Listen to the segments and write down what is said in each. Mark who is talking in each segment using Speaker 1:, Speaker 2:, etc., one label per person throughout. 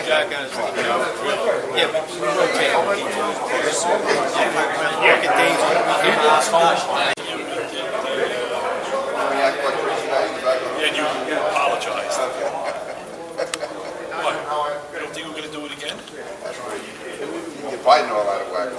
Speaker 1: Jack on his team. Yeah, but we rotate on people, of course. Yeah, look at days when we get lost.
Speaker 2: And you apologized. What? You don't think we're going to do it again?
Speaker 3: You're biting all out of whack.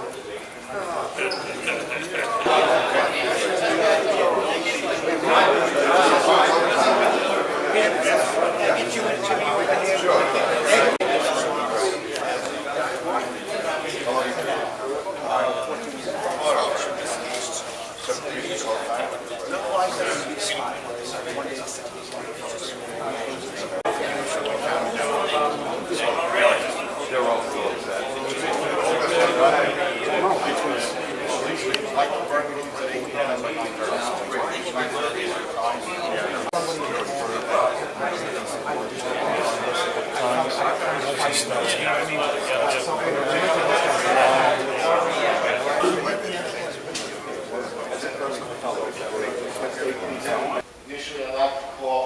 Speaker 4: Initially, I'd like to call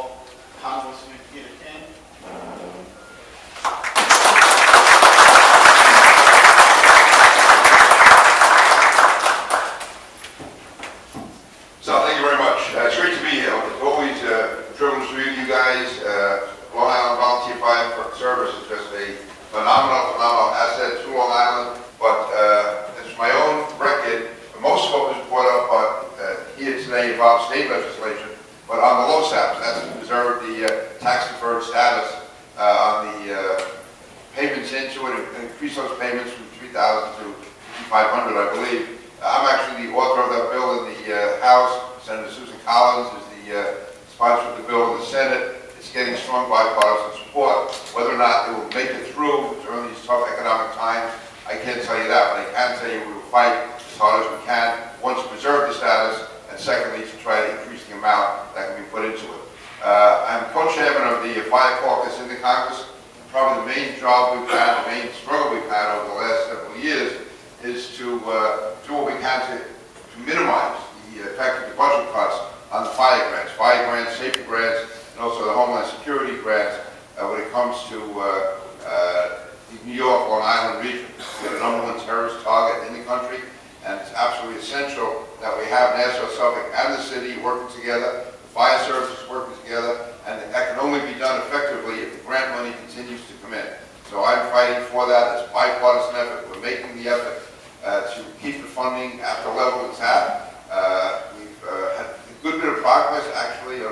Speaker 4: Congressman Peter King.
Speaker 3: So thank you very much. It's great to be here. It's always a privilege to meet you guys. Long Island Volunteer Fire Service is just a phenomenal asset to Long Island. But it's my own record. Most of what was brought up here today involves state legislation, but on the LoSAPs, that's to preserve the tax-deferred status on the payments into it, and increase those payments from $3,000 to $500, I believe. I'm actually the author of that bill in the House. Senator Susan Collins is the sponsor of the bill in the Senate. It's getting strong bipartisan support. Whether or not it will make it through during these tough economic times, I can't tell you that, but I can tell you we will fight as hard as we can, one, to preserve the status, and secondly, to try to increase the amount that can be put into it. I'm co-chairman of the Fire Caucus in the Congress. Probably the main job we've had, the main struggle we've had over the last several years is to do what we can to minimize the effect of the budget cuts on the fire grants, safety grants, and also the Homeland Security grants when it comes to the New York, Long Island region. We're the #1 terrorist target in the country, and it's absolutely essential that we have Nassau, Suffolk, and the city working together, the fire services working together, and that can only be done effectively if the grant money continues to come in. So I'm fighting for that. It's a bipartisan effort. We're making the effort to keep the funding at the level it's at. We've had a good bit of progress, actually, a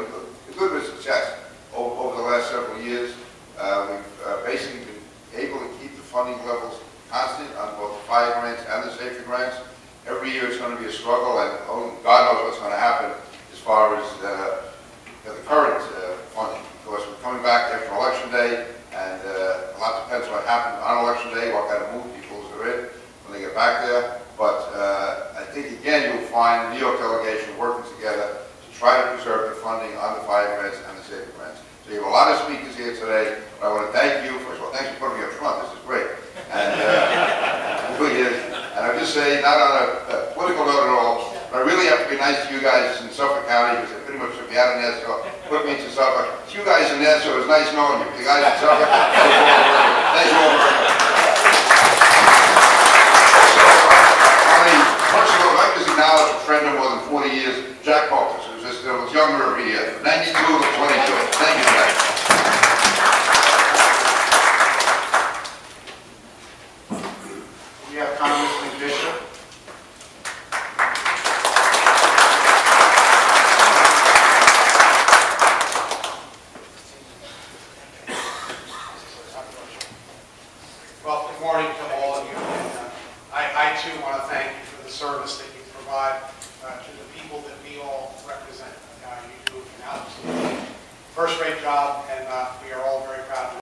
Speaker 3: good bit of success over the last several years. We've basically been able to keep the funding levels constant on both the fire grants and the safety grants. Every year it's going to be a struggle, and God knows what's going to happen as far as the current funding. Of course, we're coming back after Election Day, and a lot depends on what happens on Election Day, what kind of mood people are in when they get back there. But I think, again, you'll find the New York delegation working together to try to preserve the funding on the fire grants and the safety grants. So you have a lot of speakers here today. I want to thank you. First of all, thanks for putting me up front. This is great. And it really is. And I'll just say, not on a political note at all, but I really have to be nice to you guys in Suffolk County, because pretty much if you out in Nassau, put me into Suffolk. You guys in Nassau, it's nice knowing you. The guys in Suffolk, thank you all very much. Personal, I'd like to acknowledge a friend of more than 40 years, Jack Baltus, who's just was younger every year, 92 to 22. Thank you, Jack.
Speaker 4: We have Congressman Bishop.
Speaker 5: Well, good morning to all of you. I too want to thank you for the service that you provide to the people that we all represent. You do an absolutely first-rate job, and we are all very proud to